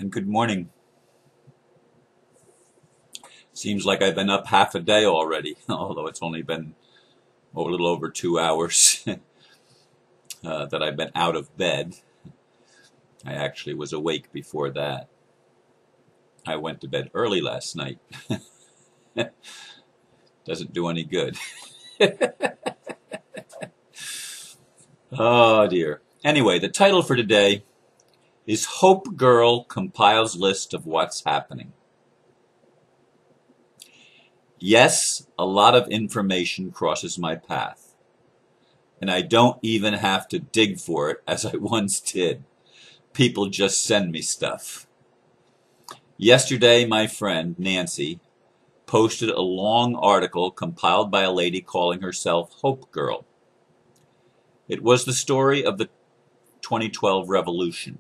and good morning. Seems like I've been up half a day already, although it's only been a little over 2 hours that I've been out of bed. I actually was awake before that. I went to bed early last night. Doesn't do any good. Oh dear. Anyway, the title for today is Hope Girl Compiles List of What's Happening. Yes, a lot of information crosses my path, and I don't even have to dig for it as I once did. People just send me stuff. Yesterday, my friend, Nancy, posted a long article compiled by a lady calling herself Hope Girl. It was the story of the 2012 revolution.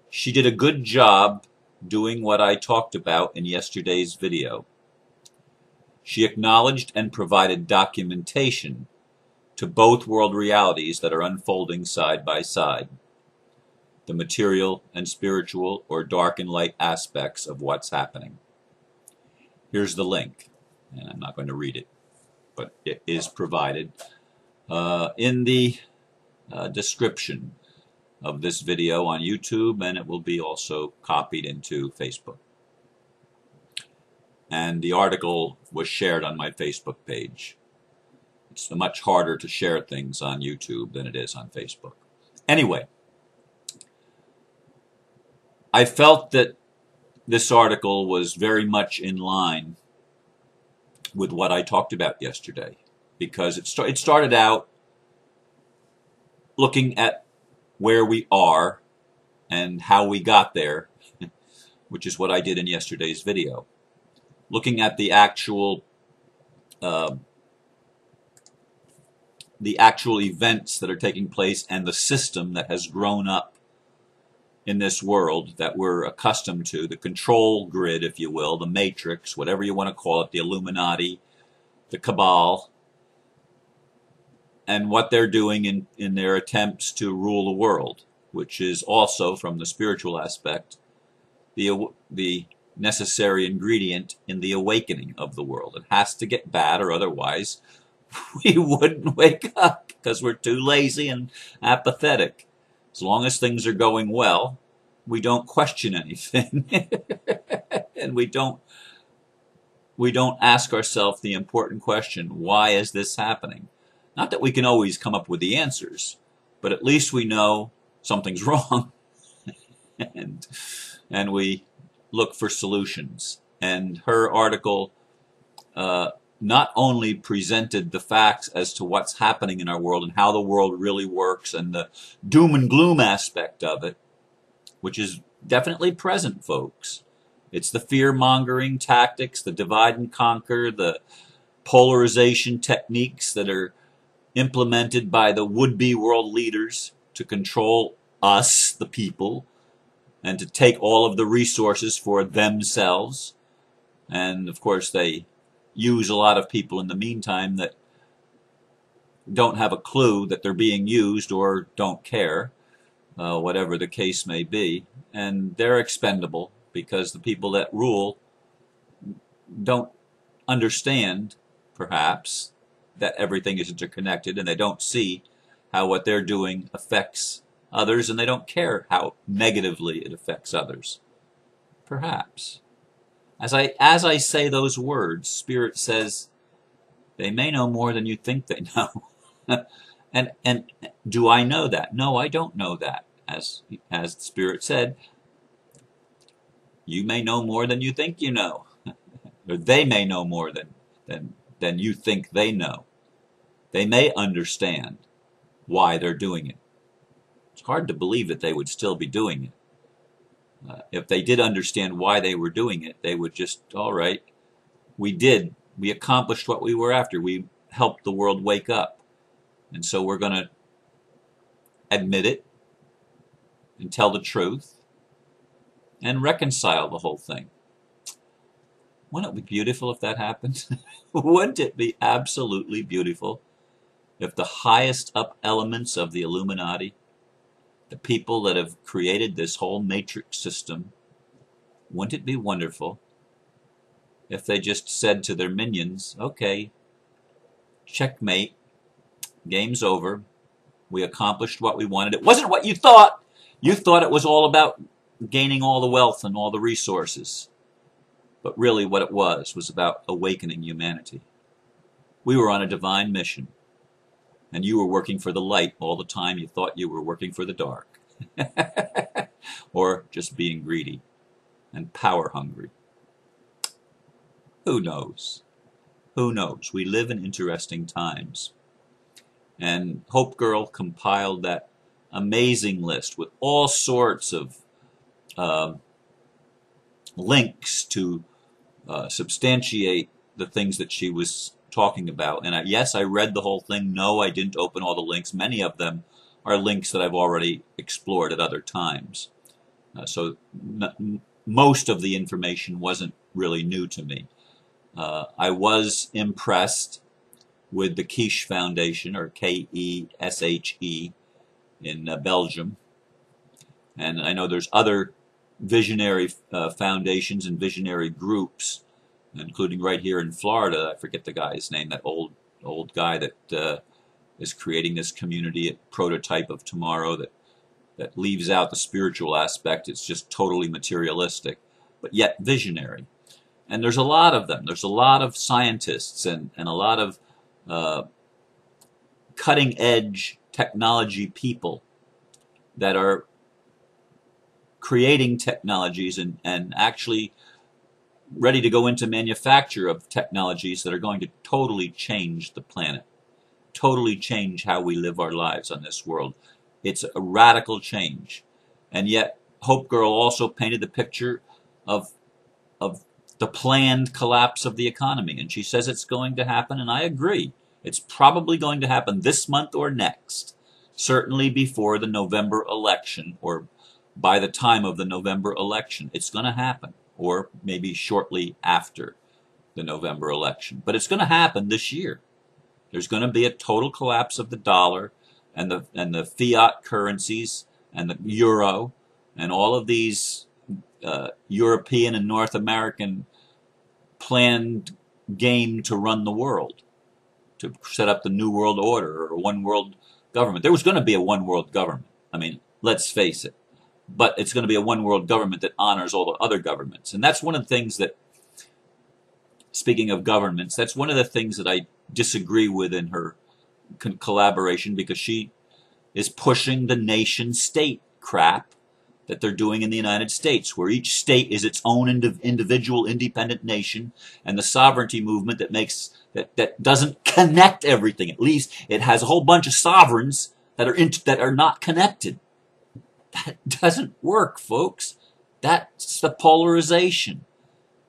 She did a good job doing what I talked about in yesterday's video. She acknowledged and provided documentation to both world realities that are unfolding side by side, the material and spiritual or dark and light aspects of what's happening. Here's the link, and I'm not going to read it, but it is provided in the description of this video on YouTube, and it will be also copied into Facebook. And the article was shared on my Facebook page. It's much harder to share things on YouTube than it is on Facebook. Anyway, I felt that this article was very much in line with what I talked about yesterday, because it started out looking at where we are and how we got there, which is what I did in yesterday's video. Looking at the actual events that are taking place and the system that has grown up in this world that we're accustomed to, the control grid, if you will, the matrix, whatever you want to call it, the Illuminati, the cabal, and what they're doing in their attempts to rule the world, which is also, from the spiritual aspect, the necessary ingredient in the awakening of the world. It has to get bad, or otherwise we wouldn't wake up, because we're too lazy and apathetic. As long as things are going well, we don't question anything. And we don't ask ourselves the important question, why is this happening? Not that we can always come up with the answers, but at least we know something's wrong. and we look for solutions. And her article not only presented the facts as to what's happening in our world and how the world really works and the doom and gloom aspect of it, which is definitely present, folks. It's the fear-mongering tactics, the divide and conquer, the polarization techniques that are implemented by the would-be world leaders to control us, the people, and to take all of the resources for themselves. And of course they use a lot of people in the meantime that don't have a clue that they're being used or don't care, whatever the case may be. And they're expendable because the people that rule don't understand, perhaps, that everything is interconnected, and they don't see how what they're doing affects others, and they don't care how negatively it affects others. Perhaps. As I say those words, Spirit says, they may know more than you think they know. and do I know that? No, I don't know that. As the Spirit said, you may know more than you think you know. Or they may know more than you think they know. They may understand why they're doing it. It's hard to believe that they would still be doing it. If they did understand why they were doing it, they would just, all right, we accomplished what we were after. We helped the world wake up. And so we're going to admit it and tell the truth and reconcile the whole thing. Wouldn't it be beautiful if that happened? Wouldn't it be absolutely beautiful if the highest up elements of the Illuminati, the people that have created this whole matrix system, wouldn't it be wonderful if they just said to their minions, okay, checkmate, game's over, we accomplished what we wanted. It wasn't what you thought. You thought it was all about gaining all the wealth and all the resources. But really what it was about awakening humanity. We were on a divine mission, and you were working for the light all the time you thought you were working for the dark. Or just being greedy and power hungry. Who knows? Who knows? We live in interesting times. And Hope Girl compiled that amazing list with all sorts of links to substantiate the things that she was talking about. And yes, I read the whole thing. No, I didn't open all the links. Many of them are links that I've already explored at other times. So most of the information wasn't really new to me. I was impressed with the Keshe Foundation, or Keshe, in Belgium. And I know there's other visionary foundations and visionary groups, including right here in Florida. I forget the guy's name, that old guy that is creating this community, a prototype of tomorrow that leaves out the spiritual aspect. It's just totally materialistic, but yet visionary. And there's a lot of them. There's a lot of scientists and a lot of cutting-edge technology people that are creating technologies and actually ready to go into manufacture of technologies that are going to totally change the planet, totally change how we live our lives on this world. It's a radical change. And yet Hope Girl also painted the picture of the planned collapse of the economy. And she says it's going to happen, and I agree. It's probably going to happen this month or next, certainly before the November election, or by the time of the November election. It's going to happen, or maybe shortly after the November election. But it's going to happen this year. There's going to be a total collapse of the dollar and the fiat currencies and the euro and all of these European and North American planned game to run the world, to set up the New World Order or one world government. There was going to be a one world government. I mean, let's face it. But it's going to be a one world government that honors all the other governments. And that's one of the things that, speaking of governments, that's one of the things that I disagree with in her collaboration, because she is pushing the nation state crap that they're doing in the United States, where each state is its own individual independent nation, and the sovereignty movement that doesn't connect everything. At least it has a whole bunch of sovereigns that are not connected. That doesn't work, folks. That's the polarization.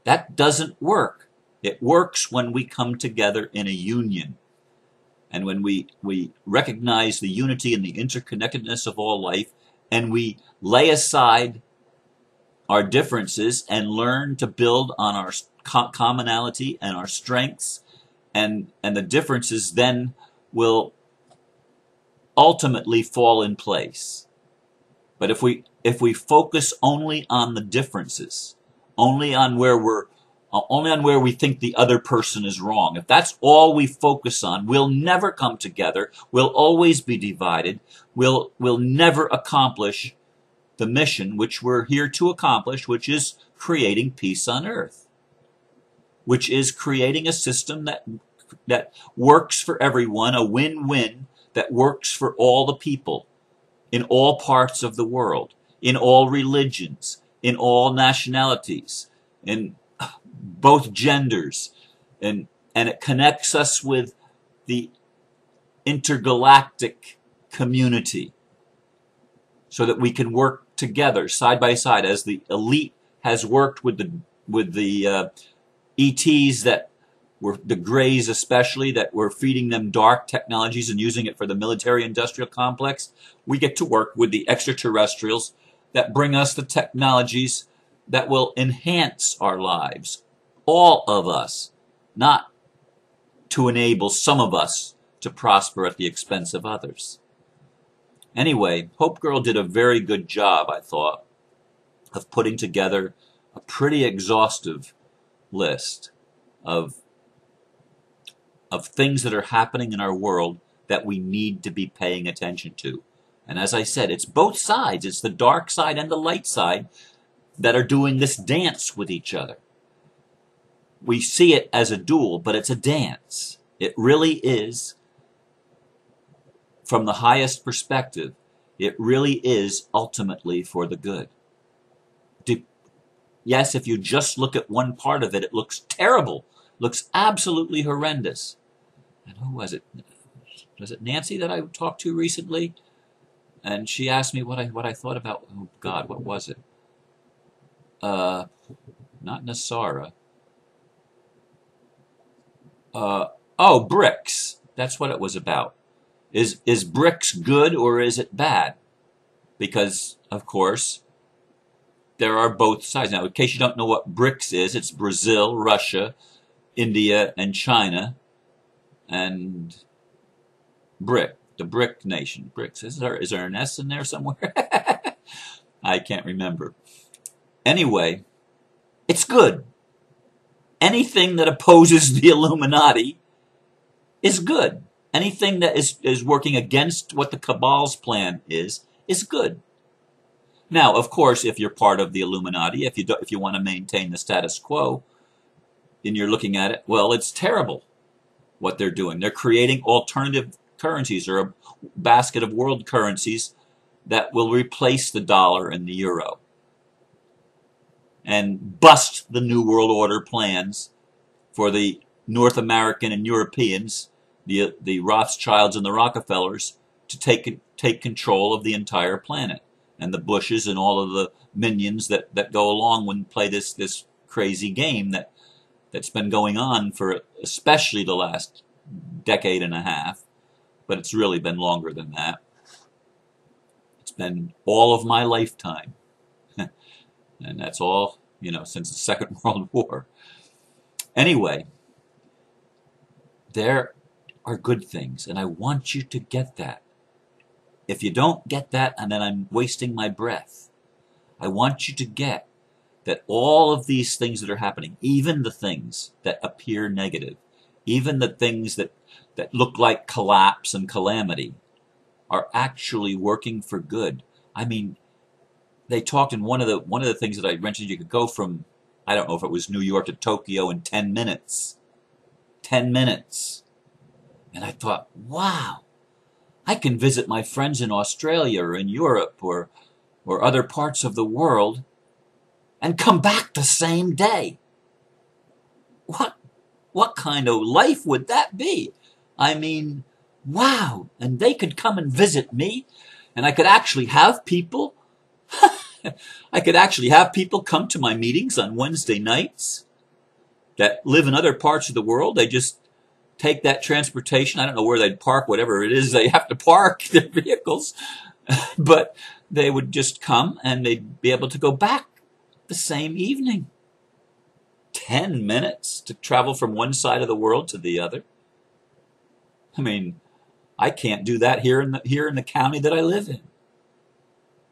That doesn't work. It works when we come together in a union, and when we recognize the unity and the interconnectedness of all life, and we lay aside our differences and learn to build on our commonality and our strengths, and the differences then will ultimately fall in place. But if we focus only on the differences, only on where we think the other person is wrong, if that's all we focus on, we'll never come together. We'll always be divided. We'll never accomplish the mission which we're here to accomplish, which is creating peace on earth, which is creating a system that works for everyone, a win-win that works for all the people in all parts of the world, in all religions, in all nationalities, in both genders, and it connects us with the intergalactic community so that we can work together side by side, as the elite has worked with the ETs that were the Greys, especially, that were feeding them dark technologies and using it for the military-industrial complex. We get to work with the extraterrestrials that bring us the technologies that will enhance our lives, all of us, not to enable some of us to prosper at the expense of others. Anyway, Hope Girl did a very good job, I thought, of putting together a pretty exhaustive list of things that are happening in our world that we need to be paying attention to. And as I said, it's both sides. It's the dark side and the light side that are doing this dance with each other. We see it as a duel, but it's a dance. It really is, from the highest perspective, it really is ultimately for the good. Yes, if you just look at one part of it, it looks terrible, looks absolutely horrendous. And who was it? Was it Nancy that I talked to recently? And she asked me what I thought about, oh God, what was it? Not Nasara. BRICS. That's what it was about. Is BRICS good or is it bad? Because, of course, there are both sides. Now, in case you don't know what BRICS is, it's Brazil, Russia, India, and China, and the BRIC nation. BRICS. Is there an S in there somewhere? I can't remember. Anyway, it's good. Anything that opposes the Illuminati is good. Anything that is working against what the cabal's plan is good. Now, of course, if you're part of the Illuminati, if you want to maintain the status quo, and you're looking at it, well, it's terrible what they're doing. They're creating alternative currencies, or a basket of world currencies that will replace the dollar and the euro and bust the New World Order plans for the North American and Europeans, the Rothschilds and the Rockefellers, to take control of the entire planet, and the Bushes and all of the minions that go along and play this crazy game that's been going on for especially the last decade and a half, but it's really been longer than that. It's been all of my lifetime. And that's all, since the Second World War. Anyway, there are good things, and I want you to get that. If you don't get that, and then I'm wasting my breath. I want you to get that all of these things that are happening, even the things that appear negative, even the things that look like collapse and calamity, are actually working for good. I mean, they talked in one of the things that I mentioned, you could go from, I don't know if it was New York to Tokyo in 10 minutes. 10 minutes. And I thought, wow, I can visit my friends in Australia or in Europe or other parts of the world and come back the same day. What kind of life would that be? I mean, wow. And they could come and visit me, and I could actually have people come to my meetings on Wednesday nights that live in other parts of the world. They just take that transportation. I don't know where they'd park, whatever it is they have to park their vehicles, but they would just come and they'd be able to go back the same evening. 10 minutes to travel from one side of the world to the other. I mean, I can't do that here in the county that I live in.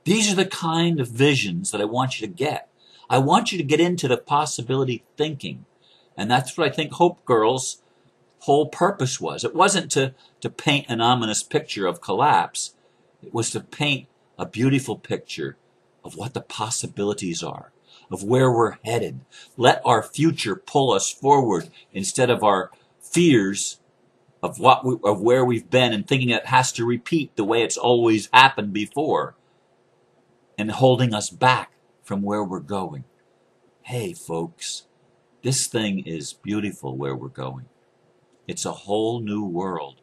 These are the kind of visions that I want you to get. I want you to get into the possibility thinking. And that's what I think Hope Girl's whole purpose was. It wasn't to paint an ominous picture of collapse. It was to paint a beautiful picture of what the possibilities are, of where we're headed. Let our future pull us forward instead of our fears of where we've been and thinking it has to repeat the way it's always happened before, and holding us back from where we're going. Hey, folks, this thing is beautiful where we're going. It's a whole new world.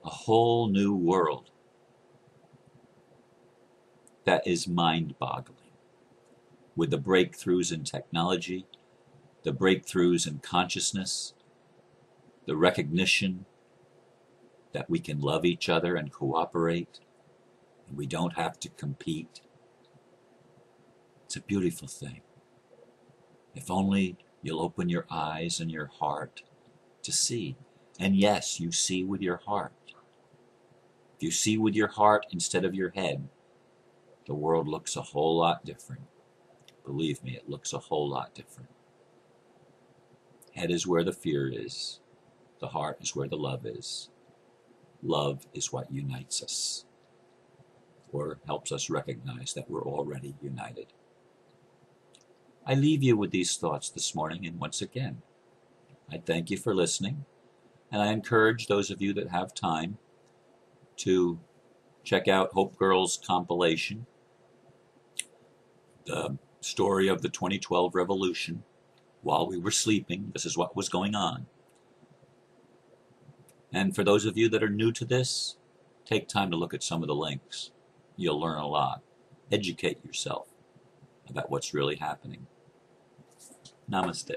A whole new world that is mind-boggling. With the breakthroughs in technology, the breakthroughs in consciousness, the recognition that we can love each other and cooperate, and we don't have to compete. It's a beautiful thing. If only you'll open your eyes and your heart to see. And yes, you see with your heart. if you see with your heart instead of your head, the world looks a whole lot different. Believe me, it looks a whole lot different. Head is where the fear is. The heart is where the love is. Love is what unites us, or helps us recognize that we're already united. I leave you with these thoughts this morning, and once again, I thank you for listening, and I encourage those of you that have time to check out Hope Girl's compilation, The Story of the 2012 Revolution. While we were sleeping, this is what was going on. And for those of you that are new to this, take time to look at some of the links. You'll learn a lot. Educate yourself about what's really happening. Namaste.